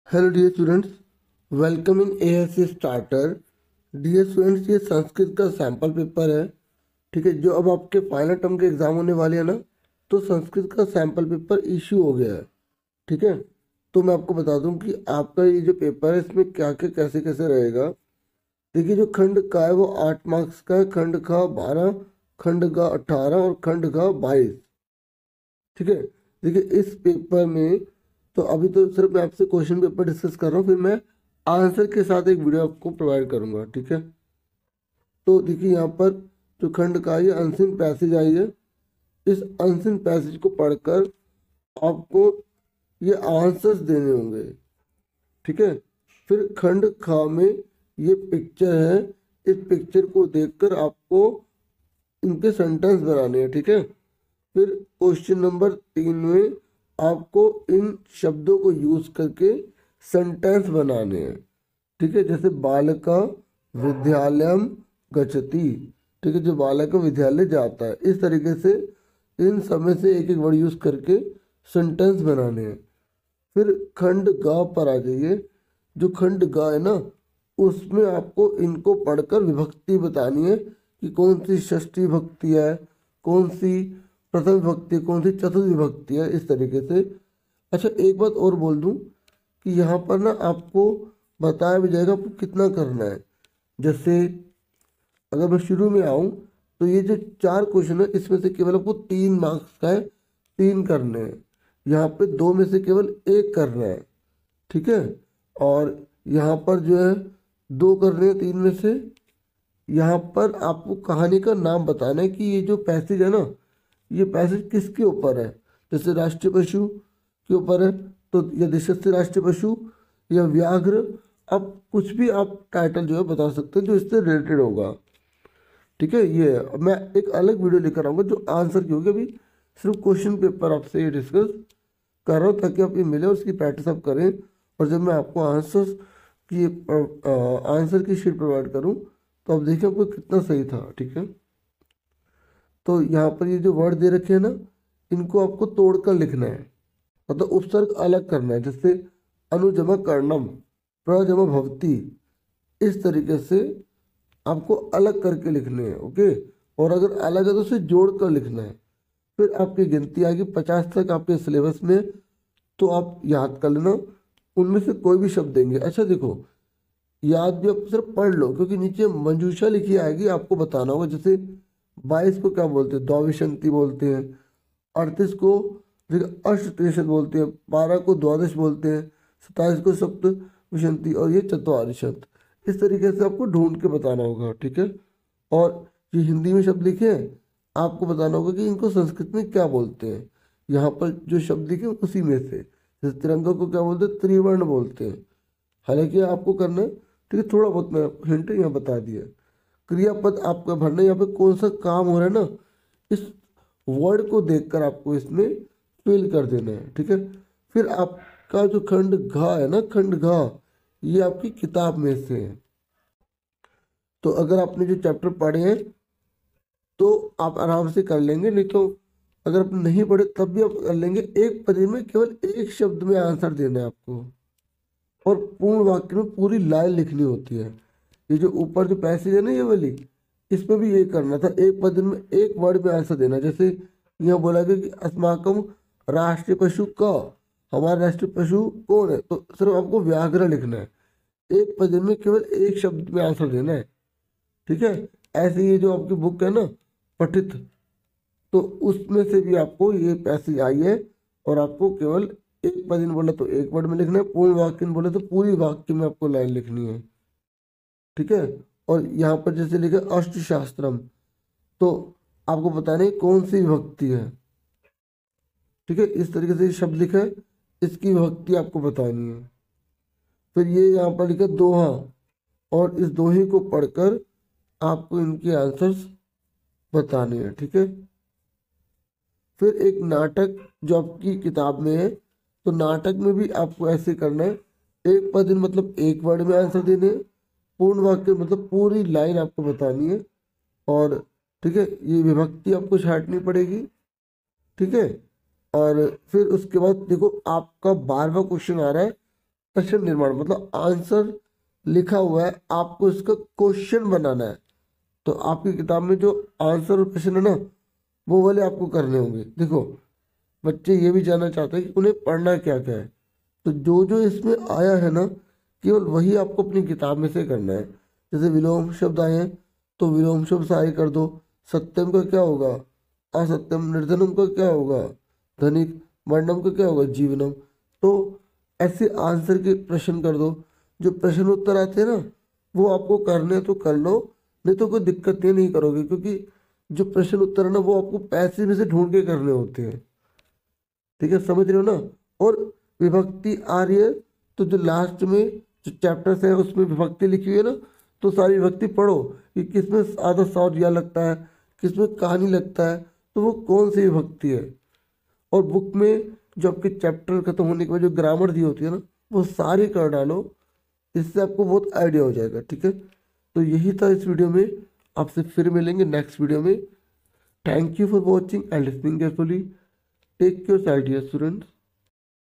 Hello dear students, welcome in ASC starter. Dear students, ये संस्कृत का sample paper है। ठीक है, जो अब आपके फाइनल टर्म के एग्जाम होने वाले हैं ना, तो संस्कृत का सैम्पल पेपर इशू हो गया है। ठीक है, तो मैं आपको बता दूं कि आपका ये जो पेपर है इसमें क्या क्या कैसे कैसे रहेगा। देखिए, जो खंड का है वो 8 मार्क्स का है, खंड का 12, खंड का 18 और खंड का 22। ठीक है, देखिए इस पेपर में तो अभी तो सिर्फ मैं आपसे क्वेश्चन पेपर डिस्कस कर रहा हूँ, फिर मैं आंसर के साथ एक वीडियो आपको प्रोवाइड करूंगा। ठीक है, तो देखिए यहाँ पर जो खंड का ये अनसीन पैसेज आई है, इस अनसीन पैसेज को पढ़कर आपको ये आंसर्स देने होंगे। ठीक है, फिर खंड खा में ये पिक्चर है, इस पिक्चर को देखकर आपको इनके सेंटेंस बनाने हैं। ठीक है, फिर क्वेश्चन नंबर 3 में आपको इन शब्दों को यूज करके सेंटेंस बनाने हैं। ठीक है, जैसे बालका विद्यालयम गच्छति। ठीक है, जो बालक विद्यालय जाता है, इस तरीके से इन सब में से एक एक वर्ड यूज करके सेंटेंस बनाने हैं। फिर खंड गा पर आ जाइए। जो खंड गा है ना, उसमें आपको इनको पढ़कर विभक्ति बतानी है कि कौन सी षष्ठी विभक्ति है, कौन सी प्रथम विभक्ति है, कौन सी चतुर्थ विभक्ति है, इस तरीके से। अच्छा, एक बात और बोल दूं कि यहाँ पर ना आपको बताया भी जाएगा आपको कितना करना है। जैसे अगर मैं शुरू में आऊँ तो ये जो 4 क्वेश्चन है इसमें से केवल आपको 3 मार्क्स का है, 3 करने हैं। यहाँ पे 2 में से केवल 1 करना है। ठीक है, और यहाँ पर जो है 2 करने हैं 3 में से। यहाँ पर आपको कहानी का नाम बताना है कि ये जो पैसेज है ना, ये पैसेज किसके ऊपर है। जैसे राष्ट्रीय पशु के ऊपर है तो या यशस्वी राष्ट्रीय पशु या व्याघ्र। अब कुछ भी आप टाइटल जो है बता सकते हैं जो इससे रिलेटेड होगा। ठीक है, ये है। अब मैं एक अलग वीडियो लेकर आऊँगा जो आंसर की होगी। अभी सिर्फ क्वेश्चन पेपर आपसे ये डिस्कस कर रहा हूँ ताकि आप ये मिले और उसकी प्रैक्टिस आप करें। और जब मैं आपको आंसर की शीट प्रोवाइड करूँ तो आप देखिए आपको कितना सही था। ठीक है, तो यहाँ पर ये जो वर्ड दे रखे हैं ना, इनको आपको तोड़कर लिखना है, मतलब उपसर्ग अलग करना है। जैसे अनुजमा कर्णम, प्रजमा भवती, इस तरीके से आपको अलग करके लिखने हैं। ओके, और अगर अलग है तो उसे जोड़ कर लिखना है। फिर आपकी गिनती आएगी 50 तक आपके सिलेबस में, तो आप याद कर लेना। उनमें से कोई भी शब्द देंगे। अच्छा देखो, याद भी आप सिर्फ पढ़ लो क्योंकि नीचे मंजूषा लिखी आएगी, आपको बताना होगा। जैसे 22 को क्या बोलते हैं, द्वाविशंति बोलते हैं। 38 को अष्टत्रिशत बोलते हैं। 12 को द्वादश बोलते हैं। 27 को सप्तविंशति और ये चतुर्विंशत। इस तरीके से आपको ढूंढ के बताना होगा। ठीक है, और ये हिंदी में शब्द लिखे हैं, आपको बताना होगा कि इनको संस्कृत में क्या बोलते हैं। यहाँ पर जो शब्द लिखे हैं, उसी में से। जैसे तिरंगा को क्या बोलते हैं, त्रिवर्ण बोलते हैं। हालांकि आपको करना है। ठीक है, थोड़ा बहुत मैं हिंट यहाँ बता दिया। क्रियापद आपका भरना है, यहाँ पे कौन सा काम हो रहा है ना, इस वर्ड को देखकर आपको इसमें फिल कर देना है। ठीक है, फिर आपका जो खंड घा है ना, खंड घा, ये आपकी किताब में से है। तो अगर आपने जो चैप्टर पढ़े हैं तो आप आराम से कर लेंगे, नहीं तो अगर आप नहीं पढ़े तब भी आप कर लेंगे। एक पद में केवल एक शब्द में आंसर देना है आपको, और पूर्ण वाक्य में पूरी लाइन लिखनी होती है। ये जो ऊपर जो पैसेज है ना, ये वाली, इसमें भी ये करना था। एक पद में एक वर्ड में आंसर देना। जैसे यहाँ बोला गया कि अस्माकम राष्ट्रीय पशु का, हमारा राष्ट्रीय पशु कौन है, तो सिर्फ आपको व्याघ्र लिखना है। एक पद में केवल एक शब्द में आंसर देना है। ठीक है, ऐसे ये जो आपकी बुक है ना पठित, तो उसमें से भी आपको ये पैसेज आई है, और आपको केवल एक पद में बोला तो एक वर्ड में लिखना है, पूर्ण वाक्य में बोले तो पूरी वाक्य में आपको लाइन लिखनी है। ठीक है, और यहाँ पर जैसे लिखा अष्टशास्त्रम, तो आपको बताना है कौन सी विभक्ति है। ठीक है, इस तरीके से ये शब्द लिखा है, इसकी विभक्ति आपको बतानी है। फिर ये यहाँ पर लिखा दोहा, और इस दोहे को पढ़कर आपको इनके आंसर्स बताने हैं। ठीक है, फिर एक नाटक जो आपकी किताब में है, तो नाटक में भी आपको ऐसे करना है। एक पद में मतलब एक वर्ड में आंसर देने हैं, पूर्ण वाक्य मतलब पूरी लाइन आपको बतानी है। और ठीक है, ये विभक्ति आपको छांटनी पड़ेगी। ठीक है, और फिर उसके बाद देखो आपका 12वां क्वेश्चन आ रहा है, प्रश्न निर्माण मतलब आंसर लिखा हुआ है, आपको इसका क्वेश्चन बनाना है। तो आपकी किताब में जो आंसर और क्वेश्चन है ना, वो वाले आपको करने होंगे। देखो बच्चे ये भी जानना चाहते हैं कि उन्हें पढ़ना क्या क्या है, तो जो जो इसमें आया है ना, केवल वही आपको अपनी किताब में से करना है। जैसे विलोम शब्द आए हैं तो विलोम शब्द सारे कर दो। सत्यम का क्या होगा, असत्यम। निर्धनम का क्या होगा, धनिक। वर्णम का क्या होगा, जीवनम। तो ऐसे आंसर के प्रश्न कर दो। जो प्रश्न उत्तर आते हैं ना, वो आपको करने तो कर लो, नहीं तो कोई दिक्कत नहीं करोगे, क्योंकि जो प्रश्न उत्तर है ना, वो आपको पैसे में से ढूंढ के करने होते हैं। ठीक है, समझ रहे हो ना। और विभक्ति आ रही है तो जो लास्ट में जो चैप्टर्स है उसमें विभक्ति लिखी हुई है ना, तो सारी विभक्ति पढ़ो कि किसमें आधा साउथ या लगता है, किसमें कहानी लगता है, तो वो कौन सी विभक्ति है। और बुक में जो आपके चैप्टर खत्म होने के बाद जो ग्रामर दी होती है ना, वो सारी कर डालो। इससे आपको बहुत आइडिया हो जाएगा। ठीक है, तो यही था इस वीडियो में। आपसे फिर मिलेंगे नेक्स्ट वीडियो में। Thank you for watching and listening carefully. Take care dear students.